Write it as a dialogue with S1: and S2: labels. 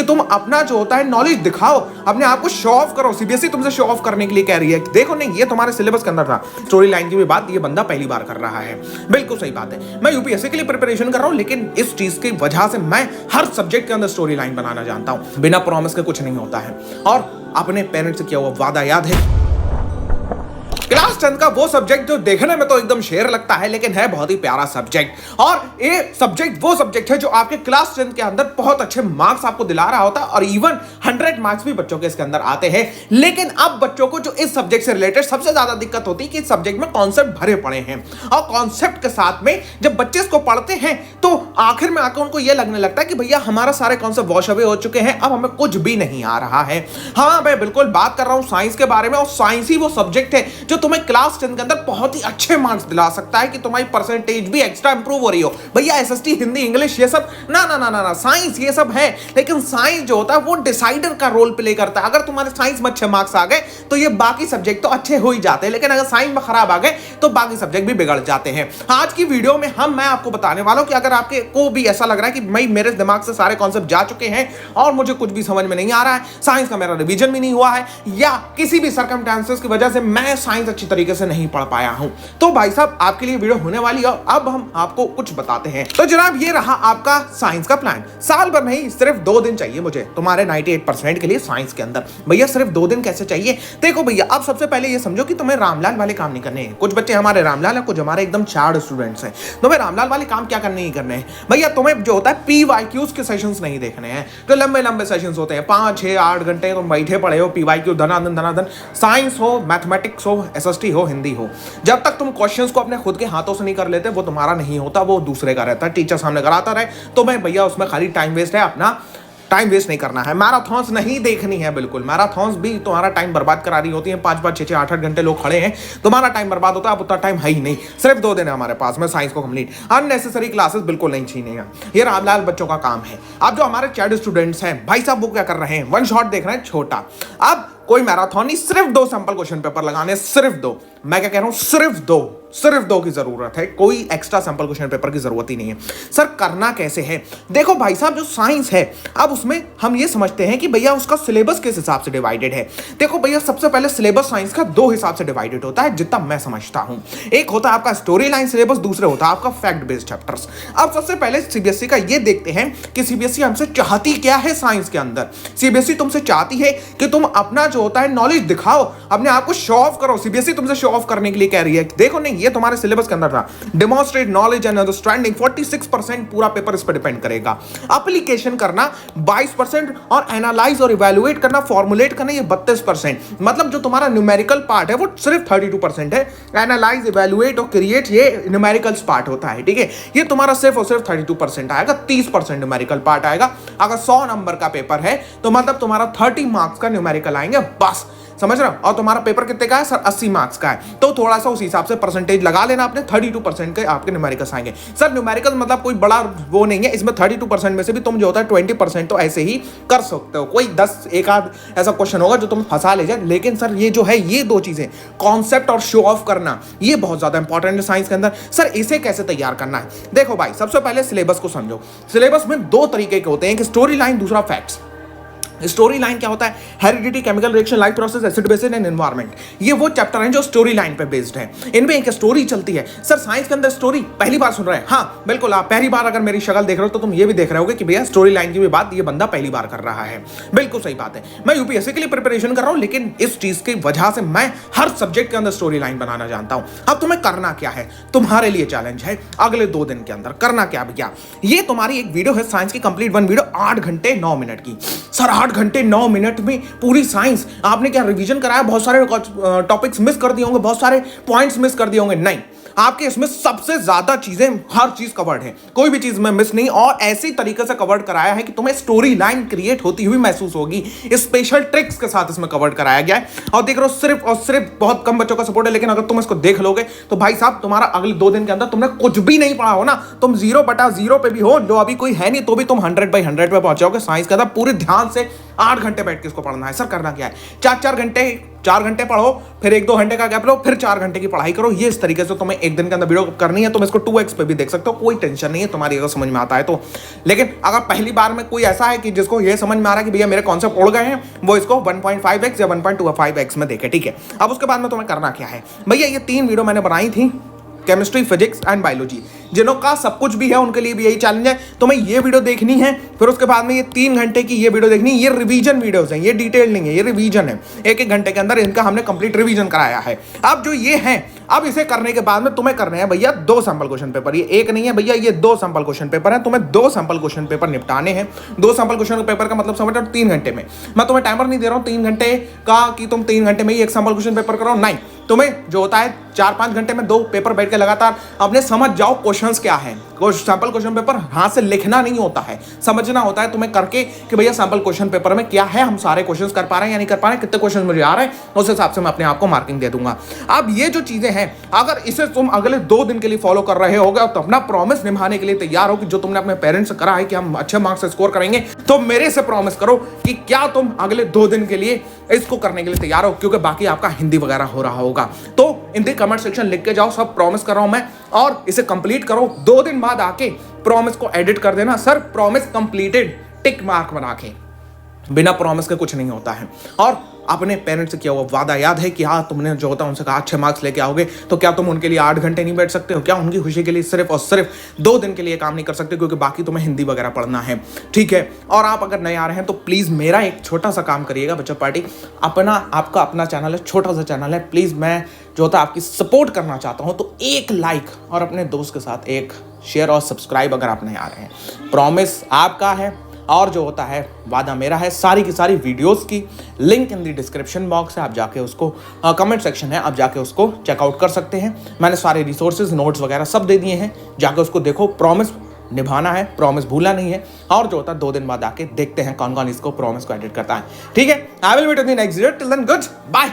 S1: तुम अपना जो होता है नॉलेज दिखाओ, अपने आप को शो ऑफ करो। सीबीएसई तुमसे शो ऑफ करने के लिए कह रही है। देखो नहीं, ये तुम्हारे सिलेबस के अंदर था। स्टोरी लाइन की भी बात ये बंदा पहली बार कर रहा है। बिल्कुल सही बात है। मैं यूपीएससी के लिए प्रिपरेशन कर रहा हूं, लेकिन इस चीज की वजह से मैं हर सब्जेक्ट के अंदर स्टोरी लाइन बनाना जानता हूं। बिना प्रॉमिस के कुछ नहीं होता है। और अपने पेरेंट्स से किया हुआ वादा याद है? क्लास 10 का वो सब्जेक्ट जो देखने में तो एकदम शेर लगता है, लेकिन है बहुत ही प्यारा सब्जेक्ट। और ये सब्जेक्ट वो सब्जेक्ट है जो आपके क्लास 10 के अंदर बहुत अच्छे मार्क्स आपको दिला रहा होता है, और इवन 100 मार्क्स भी बच्चों के इसके अंदर आते हैं। लेकिन अब बच्चों को जो इस सब्जेक्ट से रिलेटेड सबसे ज्यादा दिक्कत होती है कि इस सब्जेक्ट में कॉन्सेप्ट भरे पड़े हैं, और कॉन्सेप्ट के साथ में जब बच्चे इसको पढ़ते हैं तो आखिर में आकर उनको यह लगने लगता है कि भैया हमारा सारे कॉन्सेप्ट वॉश अवे हो चुके हैं, अब हमें कुछ भी नहीं आ रहा है। हाँ, मैं बिल्कुल बात कर रहा हूं साइंस के बारे में, और साइंस ही वो सब्जेक्ट है जो तुम्हें क्लास 10 के अंदर बहुत ही अच्छे मार्क्स दिला सकता है कि तुम्हारी परसेंटेज भी एक्स्ट्रा इंप्रूव हो रही हो। भैया एसएसटी, हिंदी, इंग्लिश, ये सब ना ना ना ना ना, साइंस ये सब है, लेकिन साइंस जो होता है वो डिसाइडर का रोल प्ले करता है। अगर तुम्हारे साइंस में अच्छे मार्क्स आ गए तो ये बाकी सब्जेक्ट तो अच्छे हो ही जाते हैं, लेकिन अगर साइंस में खराब आ गए तो बाकी सब्जेक्ट भी बिगड़ जाते हैं। आज की वीडियो में मैं आपको बताने वाला हूं कि अगर आपके को भी ऐसा लग रहा है कि भाई मेरे दिमाग से सारे कॉन्सेप्ट जा चुके हैं और मुझे कुछ भी समझ में नहीं आ रहा है, साइंस का मेरा रिवीजन भी नहीं हुआ है, या किसी भी सर्कमस्टेंसेस की वजह से मैं साइंस अच्छी तरीके से नहीं पढ़ पाया हूं, तो भाई साहब आपके लिए वीडियो होने वाली है। अब हम आपको कुछ बताते हैं। तो जनाब ये रहा आपका साइंस का प्लान। साल भर नहीं, सिर्फ 2 दिन चाहिए मुझे तुम्हारे 98% के लिए साइंस के अंदर। भैया सिर्फ 2 दिन कैसे चाहिए? देखो भैया, अब सबसे पहले ये समझो कि तुम्हें रामलाल वाले काम नहीं करने हैं। कुछ बच्चे हमारे रामलाल है, कुछ हमारे एकदम चार्ड स्टूडेंट्स हैं। तुम्हें रामलाल वाले काम क्या करने ही करने हैं भैया? तुम्हें जो होता है पीवाईक्यूज के सेशंस नहीं देखने हैं, जो लंबे लंबे सेशंस होते हैं 5, 6, 8 घंटे तुम बैठे पड़े हो, पीवाईक्यू धनाधन धनाधन, साइंस हो, मैथमेटिक्स हो, एसएसटी हो, हिंदी हो, जब तक तुम क्वेश्चंस को अपने खुद के हाथों से नहीं कर लेते वो तुम्हारा नहीं होता, वो दूसरे का रहता है। टीचर सामने कराता रहे तो मैं भैया उसमें खाली टाइम वेस्ट है, अपना टाइम वेस्ट नहीं करना है। मैराथन्स नहीं देखनी है बिल्कुल। मैराथन्स भी तुम्हारा टाइम बर्बाद करा रही होती है। 5-5, 6-6, 8-8 घंटे लोग खड़े हैं, तुम्हारा टाइम बर्बाद होता है। अब उतना टाइम है ही नहीं। सिर्फ 2 दिन है हमारे पास में साइंस को कंप्लीट। अननेसेसरी क्लासेस बिल्कुल नहीं छीने हैं, ये रामलाल बच्चों का काम है। अब जो हमारे चाइल्ड स्टूडेंट्स हैं भाई साहब, वो क्या कर रहे हैं? वन शॉट देख रहे हैं छोटा। अब कोई मैराथन नहीं, सिर्फ 2 सैंपल क्वेश्चन पेपर लगाने, सिर्फ 2। मैं क्या कह रहा हूं? सिर्फ दो की जरूरत है, कोई एक्स्ट्रा सैंपल क्वेश्चन पेपर की जरूरत ही नहीं है। सर करना कैसे है? देखो भाई साहब, जो साइंस है अब उसमें हम ये समझते हैं कि भैया उसका सिलेबस किस हिसाब से डिवाइडेड है। देखो भैया, सबसे पहले सिलेबस साइंस का 2 हिसाब से डिवाइडेड होता है, जितना मैं समझता हूं। एक होता है आपका स्टोरी लाइन सिलेबस, दूसरे होता है आपका फैक्ट बेस्ड चैप्टर्स। अब सबसे पहले सीबीएसई का ये देखते हैं कि सीबीएसई हमसे चाहती क्या है साइंस के अंदर। सीबीएसई तुमसे चाहती है कि तुम अपना जो होता है नॉलेज दिखाओ, अपने आप को शो ऑफ करो। सीबीएसई तुमसे शो ऑफ करने के लिए कह रही है। देखो नहीं, ये तुम्हारे सिलेबस के अंदर था। डेमोन्स्ट्रेट नॉलेज एंड अंडरस्टैंडिंग, 46% पूरा पेपर इस पर डिपेंड करेगा। एप्लीकेशन करना 22% और एनालाइज और इवैल्यूएट करना, फॉर्मुलेट करना, ये 32%। मतलब जो तुम्हारा न्यूमेरिकल पार्ट है वो सिर्फ 32% है। एनालाइज, इवैल्यूएट और क्रिएट ये न्यूमेरिकल्स पार्ट होता है, ठीक है। ये तुम्हारा सिर्फ और सिर्फ 32% आएगा, 30% न्यूमेरिकल पार्ट आएगा। अगर 100 नंबर का पेपर है तो मतलब तुम्हारा 30 मार्क्स का न्यूमेरिकल आएंगे, बस। समझ रहे हो? और तुम्हारा पेपर कितने का है सर? 80 मार्क्स का है, तो थोड़ा सा उस हिसाब से परसेंटेज लगा लेना अपने। 32% के आपके न्यूमेरिकल्स आएंगे। सर न्यूमेरिकल मतलब कोई बड़ा वो नहीं है, इसमें 32% में से भी तुम जो होता है 20% तो ऐसे ही कर सकते हो। कोई 10 एक आध ऐसा क्वेश्चन होगा जो तुम फंसा ले जाए, लेकिन सर ये जो है, ये 2 चीजें, कॉन्सेप्ट और शो ऑफ करना, ये बहुत ज्यादा इंपॉर्टेंट है साइंस के अंदर। सर इसे कैसे तैयार करना है? देखो भाई, सबसे पहले सिलेबस को समझो। सिलेबस में 2 तरीके के होते हैं, एक स्टोरी लाइन, दूसरा फैक्ट्स। स्टोरी लाइन क्या होता है? Heredity, chemical reaction, life process, acid basis and environment. ये वो चैप्टर हैं जो स्टोरी लाइन पे बेस्ड है। इनमें एक स्टोरी चलती है। सर साइंस के अंदर स्टोरी पहली बार सुन रहे हैं? हाँ बिल्कुल, आप पहली बार अगर मेरी शक्ल देख रहे हो तो तुम ये भी देख रहे होगे कि भैया स्टोरी लाइन की भी बात ये बंदा पहली बार कर रहा है। बिल्कुल सही बात है। मैं यूपीएससी के लिए प्रिपरेशन कर रहा हूं, लेकिन इस चीज की वजह से मैं हर सब्जेक्ट के अंदर स्टोरी लाइन बनाना जानता हूं। अब तुम्हें करना क्या है? तुम्हारे लिए चैलेंज है अगले 2 दिन के अंदर करना क्या भैया? ये तुम्हारी एक वीडियो है साइंस की, कंप्लीट 1 वीडियो, 8 घंटे 9 मिनट की। सर 8 घंटे 9 मिनट में पूरी साइंस आपने क्या रिवीजन कराया? बहुत सारे टॉपिक्स मिस कर दिए होंगे, बहुत सारे पॉइंट्स मिस कर दिए होंगे। नहीं, आपके इसमें सबसे ज्यादा चीजें, हर चीज कवर्ड है, कोई भी चीज में मिस नहीं, और ऐसी तरीके से कवर्ड कराया है कि तुम्हें स्टोरी लाइन क्रिएट होती हुई महसूस होगी। स्पेशल ट्रिक्स के साथ इसमें कवर्ड कराया गया है। और देख रहे हो, सिर्फ और सिर्फ बहुत कम बच्चों का सपोर्ट है, लेकिन अगर तुम इसको देख लोगे तो भाई साहब तुम्हारा अगले 2 दिन के अंदर तुमने कुछ भी नहीं पढ़ा हो ना, तुम 0/0 पे भी हो, जो अभी कोई है नहीं, तो भी तुम 100/100 पे पहुंच जाओगे साइंस के अंदर। पूरे ध्यान से 8 घंटे बैठ के इसको पढ़ना है। सर करना क्या है? 4-4 घंटे 4 घंटे पढ़ो, फिर 1-2 घंटे का गैप लो, फिर 4 घंटे की पढ़ाई करो। ये इस तरीके से तुम्हें एक दिन के अंदर वीडियो करनी है। तुम इसको 2x पे भी देख सकते हो, कोई टेंशन नहीं है तुम्हारी, अगर समझ में आता है तो। लेकिन अगर पहली बार में कोई ऐसा है कि जिसको ये समझ में आ रहा है कि भैया मेरे कॉन्सेप्ट उड़ गए हैं, वो इसको 1.5x या 1.25x में देखे, ठीक है। अब उसके बाद में तुम्हें करना क्या है भैया, ये 3 वीडियो मैंने बनाई थी, केमिस्ट्री, फिजिक्स एंड बायोलॉजी। जिनों का सब कुछ भी है उनके लिए भी यही चैलेंज है, तुम्हें ये वीडियो देखनी है, फिर उसके बाद में ये 3 घंटे की ये वीडियो देखनी है। ये रिवीजन वीडियोस हैं, ये डिटेल नहीं है, ये रिवीजन है। 1-1 घंटे के अंदर इनका हमने कंप्लीट रिवीजन कराया है। अब जो ये है, अब इसे करने के बाद में तुम्हें करने हैं भैया 2 सैंपल क्वेश्चन पेपर। ये एक नहीं है भैया, ये 2 सैंपल क्वेश्चन पेपर है। तुम्हें 2 सैंपल क्वेश्चन पेपर निपटाने हैं। 2 सैंपल क्वेश्चन पेपर का मतलब समझ रहे हो, 3 घंटे में। मैं तुम्हें टाइमर नहीं दे रहा हूं 3 घंटे का कि तुम 3 घंटे में ही एक सैंपल क्वेश्चन पेपर करो, नहीं। तुम्हें जो होता है 4-5 घंटे में 2 पेपर बैठ के लगातार अपने समझ जाओ क्वेश्चंस क्या है। सैंपल क्वेश्चन पेपर हाथ से लिखना नहीं होता है, समझना होता है तुम्हें करके कि भैया सैंपल क्वेश्चन पेपर में क्या है, हम सारे क्वेश्चंस कर पा रहे हैं या नहीं कर पा रहे हैं, कितने क्वेश्चन मुझे आ रहे हैं, उस हिसाब से मैं अपने आप को मार्किंग दे दूंगा। अब ये जो चीजें हैं, अगर इसे तुम अगले 2 दिन के लिए फॉलो कर रहे होगे तो अपना प्रॉमिस निभाने के लिए तैयार हो कि जो तुमने अपने पेरेंट्स से करा है कि हम अच्छे मार्क्स से स्कोर करेंगे, तो मेरे से प्रॉमिस करो कि क्या तुम अगले 2 दिन के लिए इसको करने के लिए तैयार हो, क्योंकि बाकी आपका हिंदी वगैरह हो रहा होगा। तो इन दी कमेंट सेक्शन लिख के जाओ, सब प्रॉमिस कर रहा हूं मैं, और इसे कंप्लीट करो। 2 दिन बाद आके प्रॉमिस को एडिट कर देना, sir promise completed, tick mark बना के। बिना प्रॉमिस के कुछ नहीं होता है। और अपने पेरेंट्स से किया हुआ वादा याद है कि हाँ, तुमने जो होता है उनसे कहा अच्छे मार्क्स लेके आओगे, तो क्या तुम उनके लिए 8 घंटे नहीं बैठ सकते हो? क्या उनकी खुशी के लिए सिर्फ और सिर्फ 2 दिन के लिए काम नहीं कर सकते, क्योंकि बाकी तुम्हें हिंदी वगैरह पढ़ना है, ठीक है। और आप अगर नए आ रहे हैं तो प्लीज़ मेरा एक छोटा सा काम करिएगा बच्चा पार्टी, आपका अपना चैनल है, छोटा सा चैनल है, प्लीज़ मैं जो होता है आपकी सपोर्ट करना चाहता हूँ, तो एक लाइक और अपने दोस्त के साथ एक शेयर और सब्सक्राइब अगर आप नए आ रहे हैं। प्रॉमिस आपका है और जो होता है वादा मेरा है। सारी की सारी वीडियोस की link in the description box है, आप जाके उसको कमेंट सेक्शन है, आप जाके उसको चेकआउट कर सकते हैं। मैंने सारे रिसोर्सेज, नोट्स वगैरह सब दे दिए हैं, जाके उसको देखो। प्रॉमिस निभाना है, प्रॉमिस भूलना नहीं है। और जो होता है 2 दिन बाद आके देखते हैं कौन कौन इसको प्रॉमिस को एडिट करता है, ठीक है। I will meet in the next video, till then good bye.